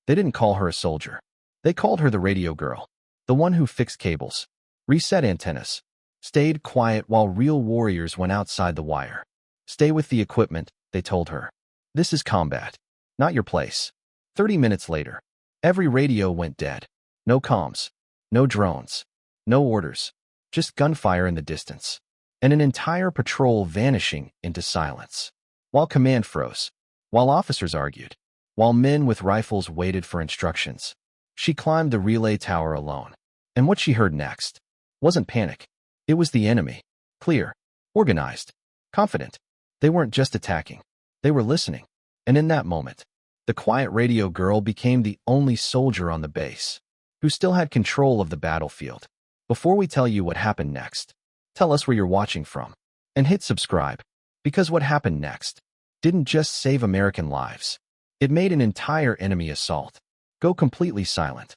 They didn't call her a soldier. They called her the radio girl, the one who fixed cables, reset antennas, stayed quiet while real warriors went outside the wire. Stay with the equipment, they told her. This is combat, not your place. 30 minutes later, every radio went dead. No comms, no drones, no orders, just gunfire in the distance, and an entire patrol vanishing into silence. While command froze, while officers argued, while men with rifles waited for instructions, she climbed the relay tower alone. And what she heard next wasn't panic. It was the enemy. Clear, organized, confident. They weren't just attacking. They were listening. And in that moment, the quiet radio girl became the only soldier on the base who still had control of the battlefield. Before we tell you what happened next, tell us where you're watching from and hit subscribe, because what happened next didn't just save American lives. It made an entire enemy assault go completely silent.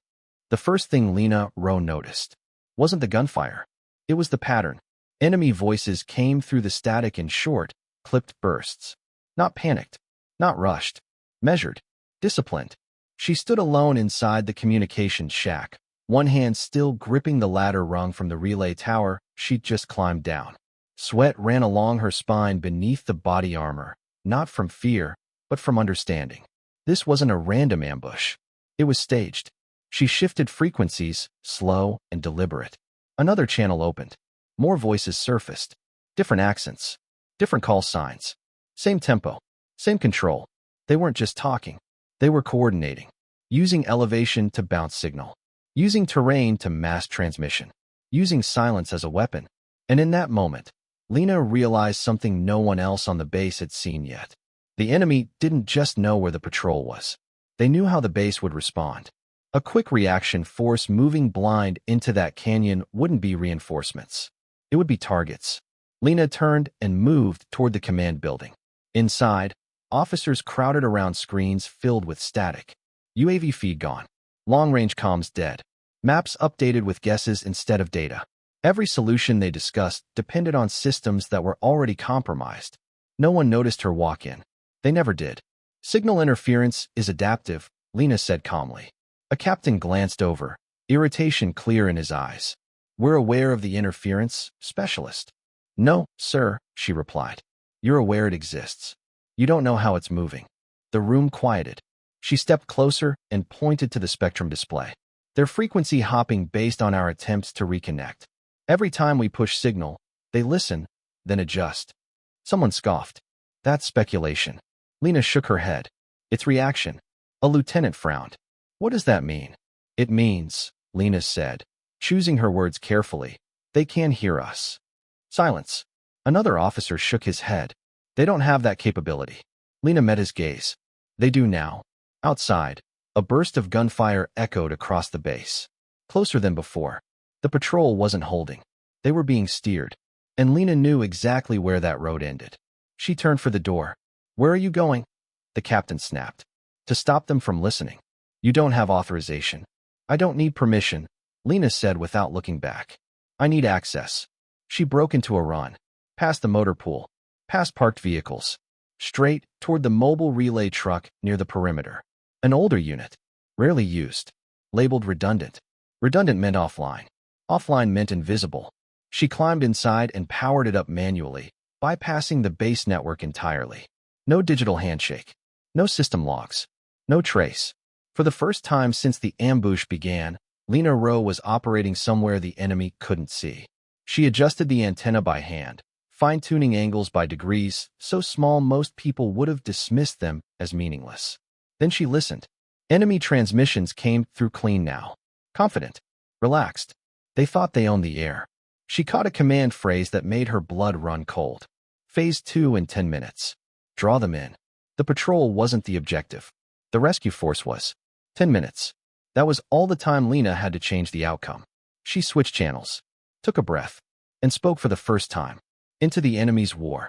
The first thing Lena Rowe noticed wasn't the gunfire. It was the pattern. Enemy voices came through the static in short, clipped bursts. Not panicked, not rushed, measured, disciplined. She stood alone inside the communications shack, one hand still gripping the ladder rung from the relay tower she'd just climbed down. Sweat ran along her spine beneath the body armor, not from fear, but from understanding. This wasn't a random ambush. It was staged. She shifted frequencies, slow and deliberate. Another channel opened. More voices surfaced. Different accents, different call signs. Same tempo, same control. They weren't just talking. They were coordinating, using elevation to bounce signal, using terrain to mask transmission, using silence as a weapon. And in that moment, Lena realized something no one else on the base had seen yet. The enemy didn't just know where the patrol was. They knew how the base would respond. A quick reaction force moving blind into that canyon wouldn't be reinforcements. It would be targets. Lena turned and moved toward the command building. Inside, officers crowded around screens filled with static. UAV feed gone. Long-range comms dead. Maps updated with guesses instead of data. Every solution they discussed depended on systems that were already compromised. No one noticed her walk in. They never did. Signal interference is adaptive, Lena said calmly. A captain glanced over, irritation clear in his eyes. We're aware of the interference, specialist. No, sir, she replied. You're aware it exists. You don't know how it's moving. The room quieted. She stepped closer and pointed to the spectrum display. They're frequency hopping based on our attempts to reconnect. Every time we push signal, they listen, then adjust. Someone scoffed. That's speculation. Lena shook her head. It's reaction. A lieutenant frowned. What does that mean? It means, Lena said, choosing her words carefully, they can't hear us. Silence. Another officer shook his head. They don't have that capability. Lena met his gaze. They do now. Outside, a burst of gunfire echoed across the base. Closer than before. The patrol wasn't holding. They were being steered. And Lena knew exactly where that road ended. She turned for the door. Where are you going? The captain snapped. To stop them from listening. You don't have authorization. I don't need permission, Lena said without looking back. I need access. She broke into a run. Past the motor pool. Past parked vehicles. Straight toward the mobile relay truck near the perimeter. An older unit. Rarely used. Labeled redundant. Redundant meant offline. Offline meant invisible. She climbed inside and powered it up manually, bypassing the base network entirely. No digital handshake. No system logs. No trace. For the first time since the ambush began, Lena Rowe was operating somewhere the enemy couldn't see. She adjusted the antenna by hand, fine-tuning angles by degrees, so small most people would have dismissed them as meaningless. Then she listened. Enemy transmissions came through clean now. Confident. Relaxed. They thought they owned the air. She caught a command phrase that made her blood run cold. Phase 2 in 10 minutes. Draw them in. The patrol wasn't the objective. The rescue force was. 10 minutes. That was all the time Lena had to change the outcome. She switched channels, took a breath, and spoke for the first time. Into the enemy's war.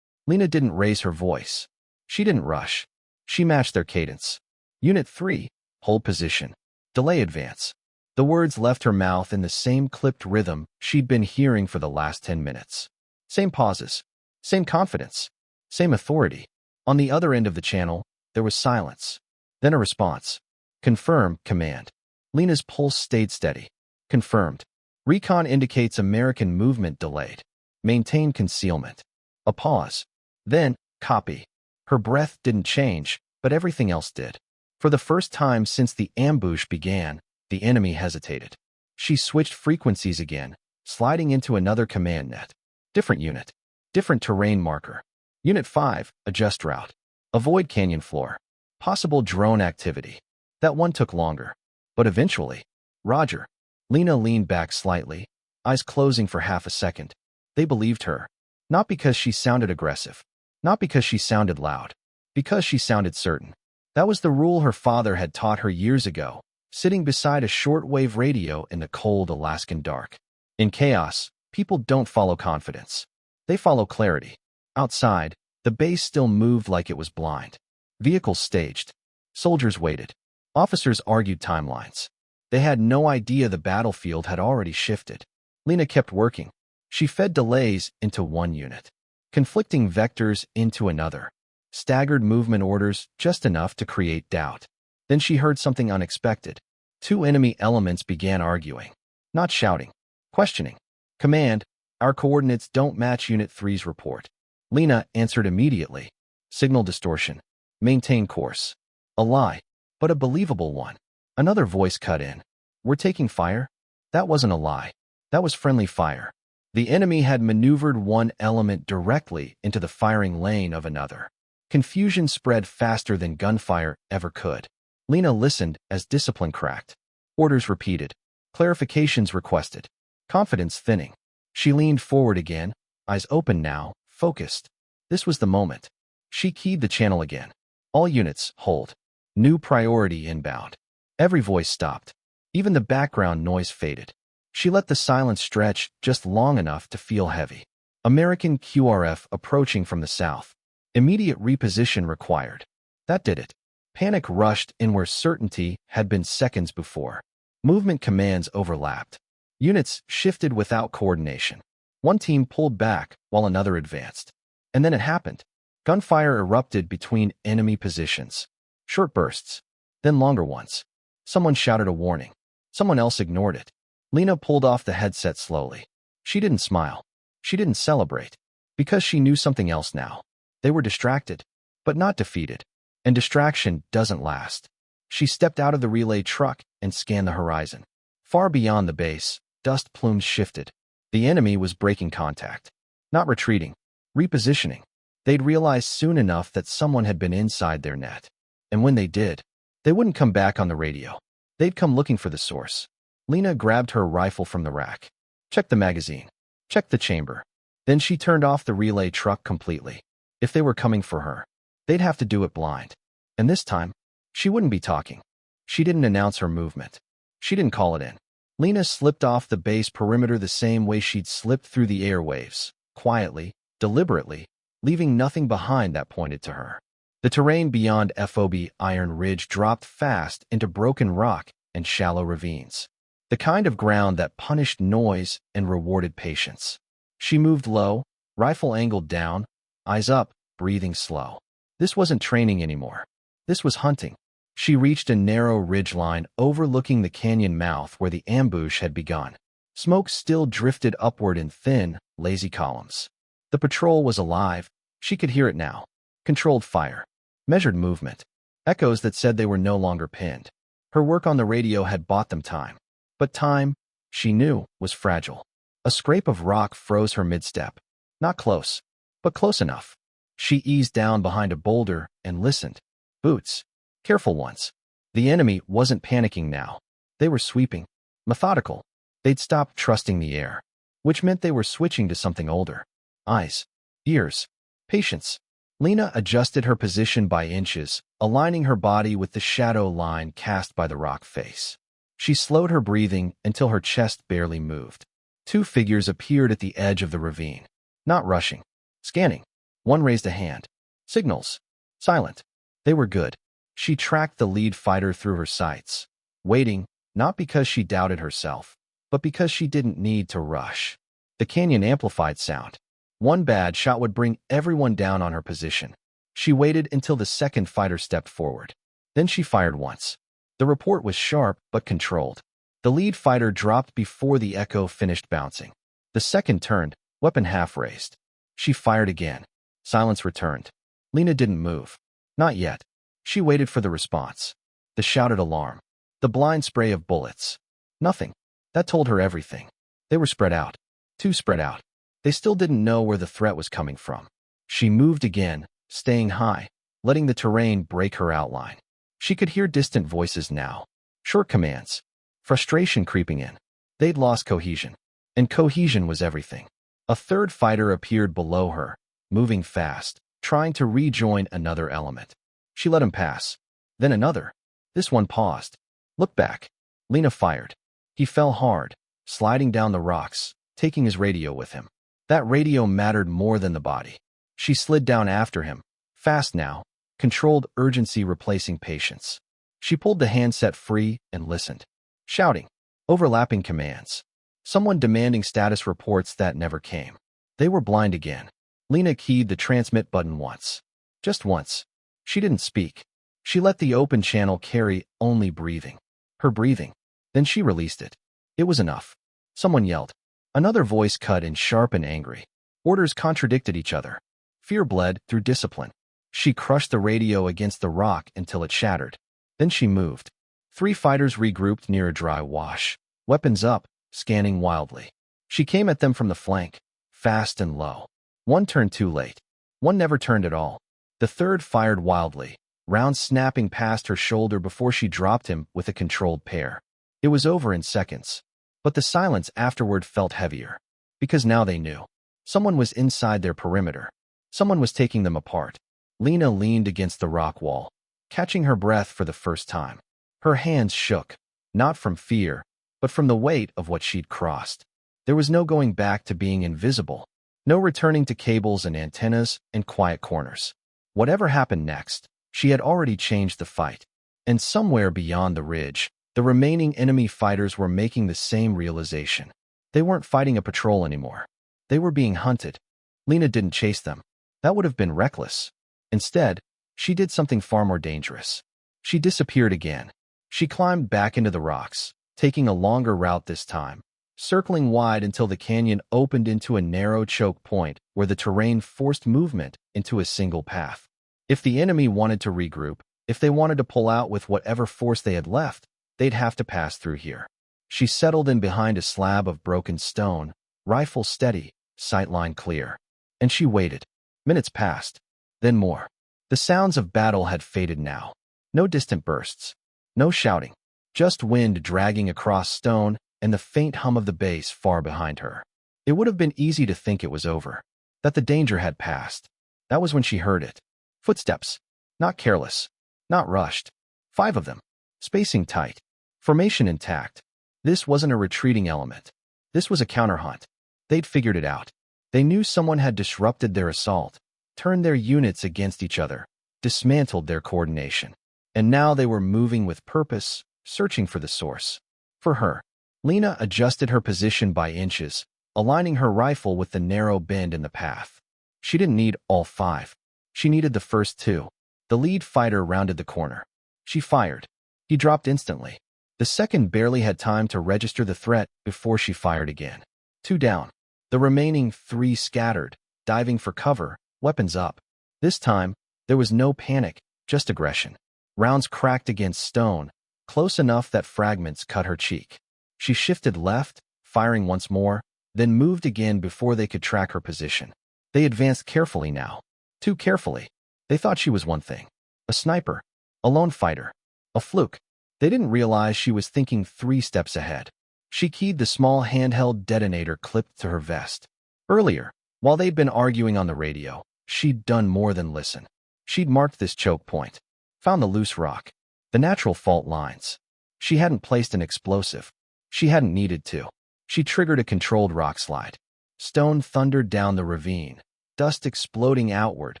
Lena didn't raise her voice. She didn't rush. She matched their cadence. Unit 3, hold position. Delay advance. The words left her mouth in the same clipped rhythm she'd been hearing for the last 10 minutes. Same pauses. Same confidence. Same authority. On the other end of the channel, there was silence. Then a response. Confirm, command. Lena's pulse stayed steady. Confirmed. Recon indicates American movement delayed. Maintain concealment. A pause. Then, copy. Her breath didn't change, but everything else did. For the first time since the ambush began, the enemy hesitated. She switched frequencies again, sliding into another command net. Different unit. Different terrain marker. Unit 5, adjust route. Avoid canyon floor. Possible drone activity. That one took longer. But eventually. Roger. Lena leaned back slightly, eyes closing for half a second. They believed her. Not because she sounded aggressive. Not because she sounded loud. Because she sounded certain. That was the rule her father had taught her years ago, sitting beside a shortwave radio in the cold Alaskan dark. In chaos, people don't follow confidence. They follow clarity. Outside, the base still moved like it was blind. Vehicles staged. Soldiers waited. Officers argued timelines. They had no idea the battlefield had already shifted. Lena kept working. She fed delays into one unit, conflicting vectors into another, staggered movement orders just enough to create doubt. Then she heard something unexpected. Two enemy elements began arguing. Not shouting. Questioning. Command, our coordinates don't match Unit 3's report. Lena answered immediately. Signal distortion. Maintain course. A lie, but a believable one. Another voice cut in. We're taking fire? That wasn't a lie. That was friendly fire. The enemy had maneuvered one element directly into the firing lane of another. Confusion spread faster than gunfire ever could. Lena listened as discipline cracked. Orders repeated. Clarifications requested. Confidence thinning. She leaned forward again, eyes open now, focused. This was the moment. She keyed the channel again. All units, hold. New priority inbound. Every voice stopped. Even the background noise faded. She let the silence stretch just long enough to feel heavy. American QRF approaching from the south. Immediate reposition required. That did it. Panic rushed in where certainty had been seconds before. Movement commands overlapped. Units shifted without coordination. One team pulled back while another advanced. And then it happened. Gunfire erupted between enemy positions. Short bursts, then longer ones. Someone shouted a warning. Someone else ignored it. Lena pulled off the headset slowly. She didn't smile. She didn't celebrate. Because she knew something else now. They were distracted, but not defeated. And distraction doesn't last. She stepped out of the relay truck and scanned the horizon. Far beyond the base, dust plumes shifted. The enemy was breaking contact. Not retreating. Repositioning. They'd realized soon enough that someone had been inside their net. And when they did, they wouldn't come back on the radio. They'd come looking for the source. Lena grabbed her rifle from the rack. Checked the magazine. Checked the chamber. Then she turned off the relay truck completely. If they were coming for her, they'd have to do it blind. And this time, she wouldn't be talking. She didn't announce her movement. She didn't call it in. Lena slipped off the base perimeter the same way she'd slipped through the airwaves, quietly, deliberately, leaving nothing behind that pointed to her. The terrain beyond FOB Iron Ridge dropped fast into broken rock and shallow ravines. The kind of ground that punished noise and rewarded patience. She moved low, rifle angled down, eyes up, breathing slow. This wasn't training anymore. This was hunting. She reached a narrow ridgeline overlooking the canyon mouth where the ambush had begun. Smoke still drifted upward in thin, lazy columns. The patrol was alive. She could hear it now. Controlled fire. Measured movement. Echoes that said they were no longer pinned. Her work on the radio had bought them time. But time, she knew, was fragile. A scrape of rock froze her mid-step. Not close, but close enough. She eased down behind a boulder and listened. Boots. Careful ones. The enemy wasn't panicking now. They were sweeping. Methodical. They'd stopped trusting the air. Which meant they were switching to something older. Eyes. Ears. Patience. Lena adjusted her position by inches, aligning her body with the shadow line cast by the rock face. She slowed her breathing until her chest barely moved. Two figures appeared at the edge of the ravine. Not rushing. Scanning. One raised a hand. Signals. Silent. They were good. She tracked the lead fighter through her sights. Waiting, not because she doubted herself, but because she didn't need to rush. The canyon amplified sound. One bad shot would bring everyone down on her position. She waited until the second fighter stepped forward. Then she fired once. The The report was sharp but controlled. The lead fighter dropped before the echo finished bouncing. The second turned, weapon half raised. She fired again. Silence returned. Lena didn't move. Not yet. She waited for the response. The shouted alarm. The blind spray of bullets. Nothing. That told her everything. They were spread out. Too spread out. They still didn't know where the threat was coming from. She moved again, staying high, letting the terrain break her outline. She could hear distant voices now. Short commands. Frustration creeping in. They'd lost cohesion. And cohesion was everything. A third fighter appeared below her, moving fast, trying to rejoin another element. She let him pass. Then another. This one paused. Look back. Lena fired. He fell hard, sliding down the rocks, taking his radio with him. That radio mattered more than the body. She slid down after him, fast now, controlled urgency replacing patience. She pulled the handset free and listened. Shouting. Overlapping commands. Someone demanding status reports that never came. They were blind again. Lena keyed the transmit button once. Just once. She didn't speak. She let the open channel carry only breathing. Her breathing. Then she released it. It was enough. Someone yelled. Another voice cut in sharp and angry. Orders contradicted each other. Fear bled through discipline. She crushed the radio against the rock until it shattered. Then she moved. 3 fighters regrouped near a dry wash. Weapons up, scanning wildly. She came at them from the flank, fast and low. One turned too late. One never turned at all. The third fired wildly, rounds snapping past her shoulder before she dropped him with a controlled pair. It was over in seconds. But the silence afterward felt heavier. Because now they knew. Someone was inside their perimeter. Someone was taking them apart. Lena leaned against the rock wall, catching her breath for the first time. Her hands shook, not from fear, but from the weight of what she'd crossed. There was no going back to being invisible. No returning to cables and antennas and quiet corners. Whatever happened next, she had already changed the fight. And somewhere beyond the ridge, the remaining enemy fighters were making the same realization. They weren't fighting a patrol anymore. They were being hunted. Lena didn't chase them. That would have been reckless. Instead, she did something far more dangerous. She disappeared again. She climbed back into the rocks, taking a longer route this time, circling wide until the canyon opened into a narrow choke point where the terrain forced movement into a single path. If the enemy wanted to regroup, if they wanted to pull out with whatever force they had left, they'd have to pass through here. She settled in behind a slab of broken stone, rifle steady, sightline clear. And she waited. Minutes passed. Then more. The sounds of battle had faded now. No distant bursts. No shouting. Just wind dragging across stone and the faint hum of the bass far behind her. It would have been easy to think it was over. That the danger had passed. That was when she heard it. Footsteps. Not careless. Not rushed. 5 of them. Spacing tight. Formation intact. This wasn't a retreating element. This was a counterhunt. They'd figured it out. They knew someone had disrupted their assault, turned their units against each other, dismantled their coordination. And now they were moving with purpose, searching for the source. For her, Lena adjusted her position by inches, aligning her rifle with the narrow bend in the path. She didn't need all 5. She needed the first 2. The lead fighter rounded the corner. She fired. He dropped instantly. The second barely had time to register the threat before she fired again. 2 down. The remaining 3 scattered, diving for cover, weapons up. This time, there was no panic, just aggression. Rounds cracked against stone, close enough that fragments cut her cheek. She shifted left, firing once more, then moved again before they could track her position. They advanced carefully now. Too carefully. They thought she was one thing. A sniper. A lone fighter. A fluke. They didn't realize she was thinking 3 steps ahead. She keyed the small handheld detonator clipped to her vest. Earlier, while they'd been arguing on the radio, she'd done more than listen. She'd marked this choke point. Found the loose rock. The natural fault lines. She hadn't placed an explosive. She hadn't needed to. She triggered a controlled rock slide. Stone thundered down the ravine, dust exploding outward,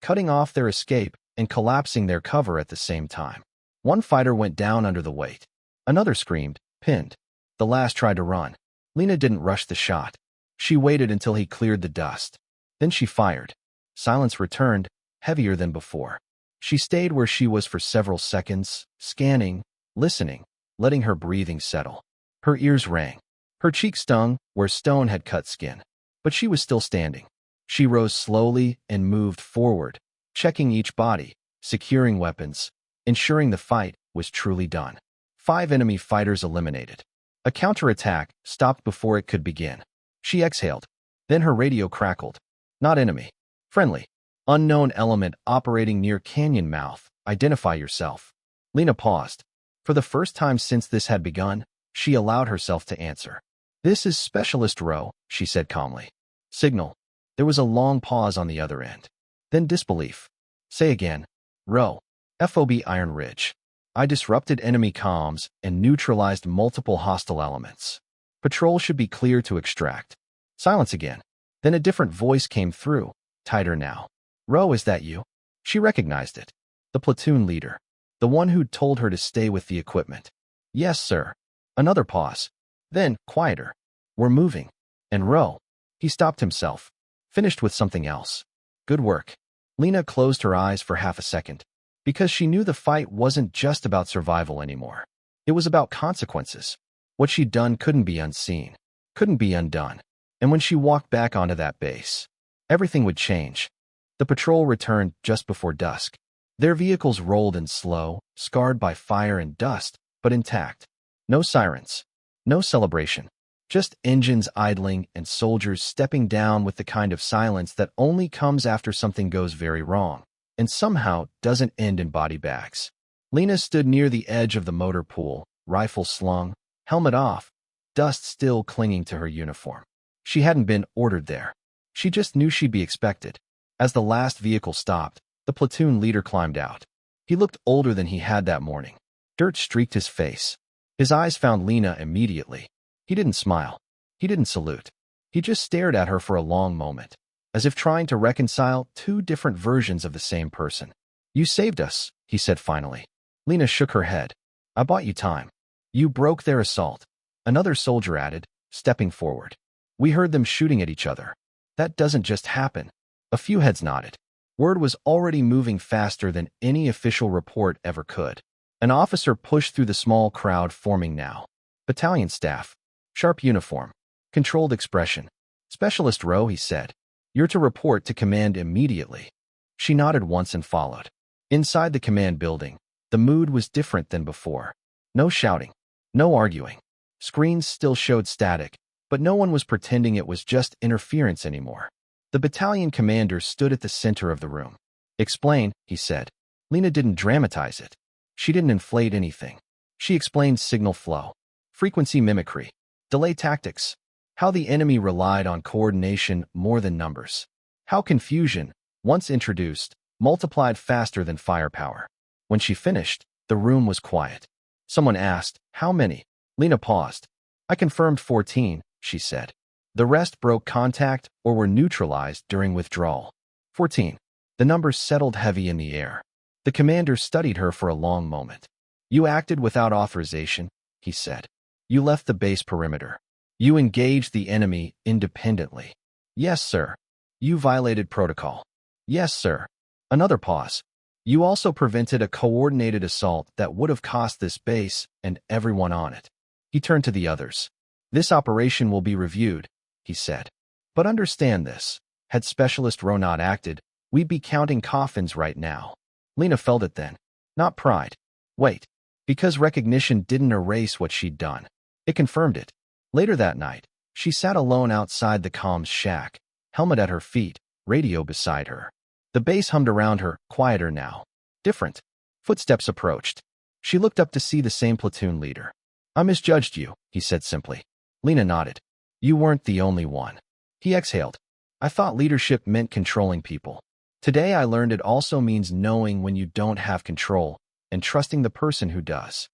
cutting off their escape and collapsing their cover at the same time. One fighter went down under the weight. Another screamed, pinned. The last tried to run. Lena didn't rush the shot. She waited until he cleared the dust. Then she fired. Silence returned, heavier than before. She stayed where she was for several seconds, scanning, listening, letting her breathing settle. Her ears rang. Her cheek stung where stone had cut skin. But she was still standing. She rose slowly and moved forward, checking each body, securing weapons, ensuring the fight was truly done. 5 enemy fighters eliminated. A counterattack stopped before it could begin. She exhaled. Then her radio crackled. Not enemy. Friendly. Unknown element operating near canyon mouth. Identify yourself. Lena paused. For the first time since this had begun, she allowed herself to answer. This is Specialist Rowe, she said calmly. Signal. There was a long pause on the other end. Then disbelief. Say again. Rowe. FOB Iron Ridge. I disrupted enemy comms and neutralized multiple hostile elements. Patrol should be clear to extract. Silence again. Then a different voice came through, tighter now. Rowe, is that you? She recognized it. The platoon leader. The one who'd told her to stay with the equipment. Yes, sir. Another pause. Then, quieter. We're moving. And Rowe. He stopped himself. Finished with something else. Good work. Lena closed her eyes for half a second. Because she knew the fight wasn't just about survival anymore. It was about consequences. What she'd done couldn't be unseen, couldn't be undone. And when she walked back onto that base, everything would change. The patrol returned just before dusk. Their vehicles rolled in slow, scarred by fire and dust, but intact. No sirens, no celebration. Just engines idling and soldiers stepping down with the kind of silence that only comes after something goes very wrong. And somehow doesn't end in body bags. Lena stood near the edge of the motor pool, rifle slung, helmet off, dust still clinging to her uniform. She hadn't been ordered there. She just knew she'd be expected. As the last vehicle stopped, the platoon leader climbed out. He looked older than he had that morning. Dirt streaked his face. His eyes found Lena immediately. He didn't smile. He didn't salute. He just stared at her for a long moment, as if trying to reconcile 2 different versions of the same person. You saved us, he said finally. Lena shook her head. I bought you time. You broke their assault. Another soldier added, stepping forward. We heard them shooting at each other. That doesn't just happen. A few heads nodded. Word was already moving faster than any official report ever could. An officer pushed through the small crowd forming now. Battalion staff. Sharp uniform. Controlled expression. Specialist Rowe, he said. You're to report to command immediately. She nodded once and followed. Inside the command building, the mood was different than before. No shouting. No arguing. Screens still showed static, but no one was pretending it was just interference anymore. The battalion commander stood at the center of the room. Explain, he said. Lena didn't dramatize it. She didn't inflate anything. She explained signal flow, frequency mimicry, delay tactics, how the enemy relied on coordination more than numbers. How confusion, once introduced, multiplied faster than firepower. When she finished, the room was quiet. Someone asked, how many? Lena paused. I confirmed 14, she said. The rest broke contact or were neutralized during withdrawal. 14. The numbers settled heavy in the air. The commander studied her for a long moment. You acted without authorization, he said. You left the base perimeter. You engaged the enemy independently. Yes, sir. You violated protocol. Yes, sir. Another pause. You also prevented a coordinated assault that would have cost this base and everyone on it. He turned to the others. This operation will be reviewed, he said. But understand this. Had Specialist Rowe not acted, we'd be counting coffins right now. Lena felt it then. Not pride. Wait. Because recognition didn't erase what she'd done. It confirmed it. Later that night, she sat alone outside the comms shack, helmet at her feet, radio beside her. The base hummed around her, quieter now. Different. Footsteps approached. She looked up to see the same platoon leader. I misjudged you, he said simply. Lena nodded. You weren't the only one. He exhaled. I thought leadership meant controlling people. Today I learned it also means knowing when you don't have control and trusting the person who does.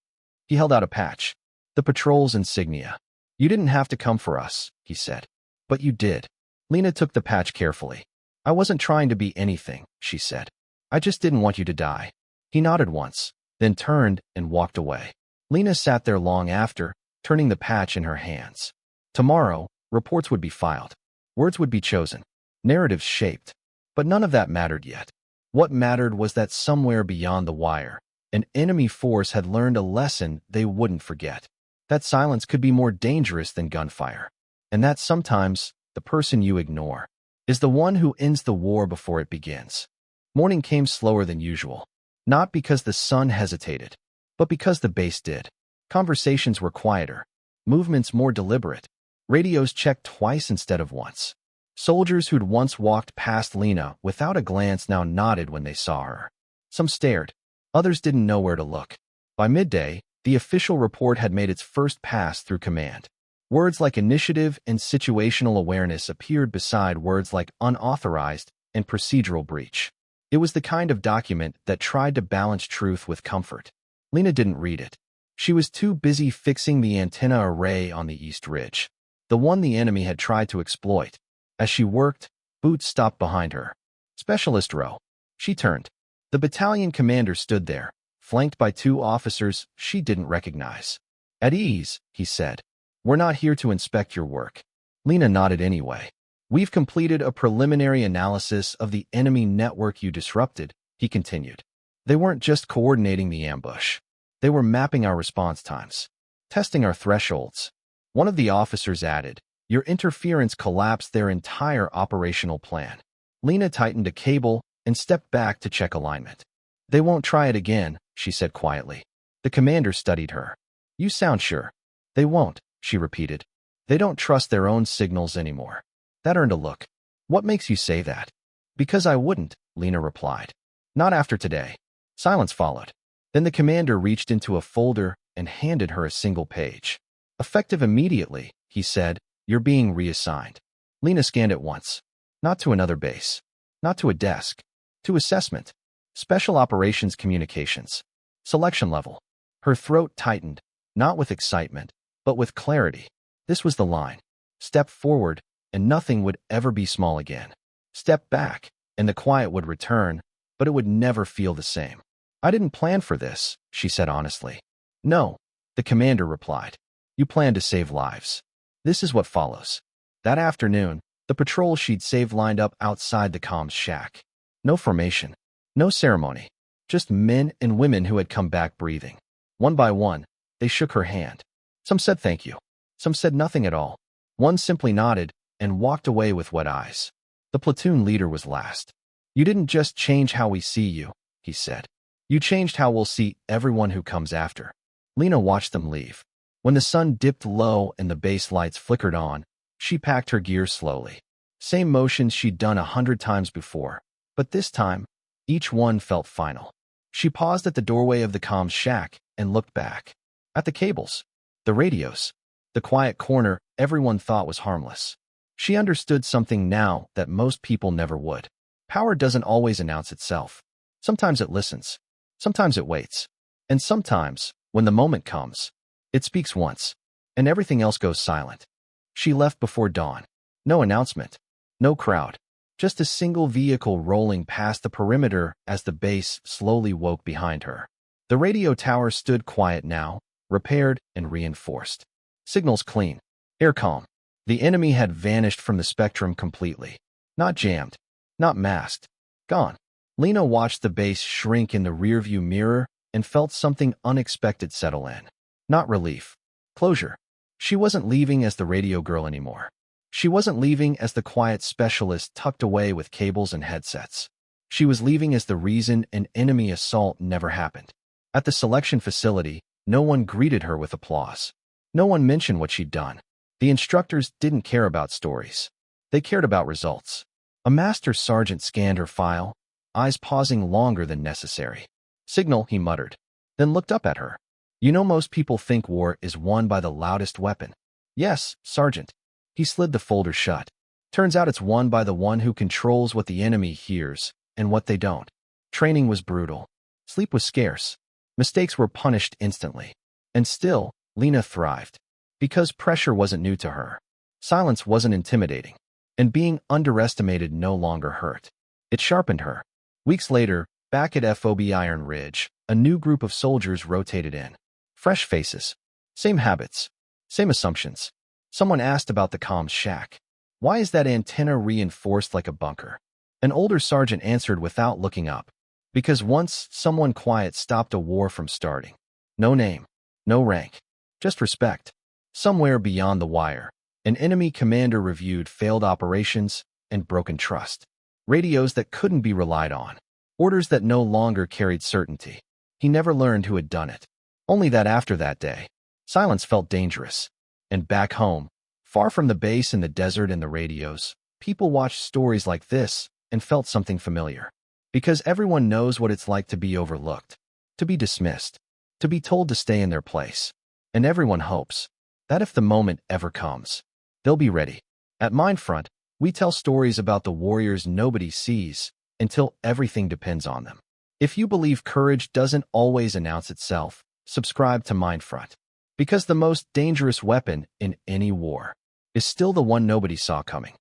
He held out a patch. The patrol's insignia. You didn't have to come for us, he said. But you did. Lena took the patch carefully. I wasn't trying to be anything, she said. I just didn't want you to die. He nodded once, then turned and walked away. Lena sat there long after, turning the patch in her hands. Tomorrow, reports would be filed. Words would be chosen. Narratives shaped. But none of that mattered yet. What mattered was that somewhere beyond the wire, An enemy force had learned a lesson they wouldn't forget. That silence could be more dangerous than gunfire. And that sometimes the person you ignore is the one who ends the war before it begins. Morning came slower than usual, not because the sun hesitated, but because the base did. Conversations were quieter, movements more deliberate. Radios checked twice instead of once. Soldiers who'd once walked past Lena without a glance now nodded when they saw her. Some stared. Others didn't know where to look. By midday, the official report had made its first pass through command. Words like initiative and situational awareness appeared beside words like unauthorized and procedural breach. It was the kind of document that tried to balance truth with comfort. Lena didn't read it. She was too busy fixing the antenna array on the East Ridge, the one the enemy had tried to exploit. As she worked, Boots stopped behind her. Specialist row. She turned. The battalion commander stood there, flanked by two officers she didn't recognize. At ease, he said. We're not here to inspect your work. Lena nodded anyway. We've completed a preliminary analysis of the enemy network you disrupted, he continued. They weren't just coordinating the ambush. They were mapping our response times, testing our thresholds. One of the officers added, your interference collapsed their entire operational plan. Lena tightened a cable and stepped back to check alignment. They won't try it again, she said quietly. The commander studied her. You sound sure. They won't, she repeated. They don't trust their own signals anymore. That earned a look. What makes you say that? Because I wouldn't, Lena replied. Not after today. Silence followed. Then the commander reached into a folder and handed her a single page. Effective immediately, he said, you're being reassigned. Lena scanned it once. Not to another base. Not to a desk. To assessment. Special Operations Communications. Selection level. Her throat tightened, not with excitement, but with clarity. This was the line. Step forward, and nothing would ever be small again. Step back, and the quiet would return, but it would never feel the same. I didn't plan for this, she said honestly. No, the commander replied. You planned to save lives. This is what follows. That afternoon, the patrol she'd saved lined up outside the comms shack. No formation, no ceremony, just men and women who had come back breathing. One by one, they shook her hand. Some said thank you. Some said nothing at all. One simply nodded and walked away with wet eyes. The platoon leader was last. You didn't just change how we see you, he said. You changed how we'll see everyone who comes after. Lena watched them leave. When the sun dipped low and the base lights flickered on, she packed her gear slowly. Same motions she'd done 100 times before, but this time, each one felt final. She paused at the doorway of the comms shack and looked back. At the cables, the radios, the quiet corner everyone thought was harmless. She understood something now that most people never would. Power doesn't always announce itself. Sometimes it listens. Sometimes it waits. And sometimes, when the moment comes, it speaks once, and everything else goes silent. She left before dawn. No announcement. No crowd. Just a single vehicle rolling past the perimeter as the base slowly woke behind her. The radio tower stood quiet now, repaired and reinforced. Signals clean. Air calm. The enemy had vanished from the spectrum completely. Not jammed. Not masked. Gone. Lena watched the base shrink in the rearview mirror and felt something unexpected settle in. Not relief. Closure. She wasn't leaving as the radio girl anymore. She wasn't leaving as the quiet specialist tucked away with cables and headsets. She was leaving as the reason an enemy assault never happened. At the selection facility, no one greeted her with applause. No one mentioned what she'd done. The instructors didn't care about stories. They cared about results. A master sergeant scanned her file, eyes pausing longer than necessary. Signal, he muttered, then looked up at her. You know most people think war is won by the loudest weapon. Yes, Sergeant. He slid the folder shut. Turns out it's won by the one who controls what the enemy hears and what they don't. Training was brutal. Sleep was scarce. Mistakes were punished instantly. And still, Lena thrived. Because pressure wasn't new to her. Silence wasn't intimidating. And being underestimated no longer hurt. It sharpened her. Weeks later, back at FOB Iron Ridge, a new group of soldiers rotated in. Fresh faces. Same habits. Same assumptions. Someone asked about the comms shack. Why is that antenna reinforced like a bunker? An older sergeant answered without looking up. Because once someone quiet stopped a war from starting. No name, no rank, just respect. Somewhere beyond the wire, an enemy commander reviewed failed operations and broken trust. Radios that couldn't be relied on. Orders that no longer carried certainty. He never learned who had done it. Only that after that day, silence felt dangerous. And back home, far from the base in the desert and the radios, people watched stories like this and felt something familiar. Because everyone knows what it's like to be overlooked, to be dismissed, to be told to stay in their place. And everyone hopes that if the moment ever comes, they'll be ready. At MindFront, we tell stories about the warriors nobody sees until everything depends on them. If you believe courage doesn't always announce itself, subscribe to MindFront. Because the most dangerous weapon in any war is still the one nobody saw coming.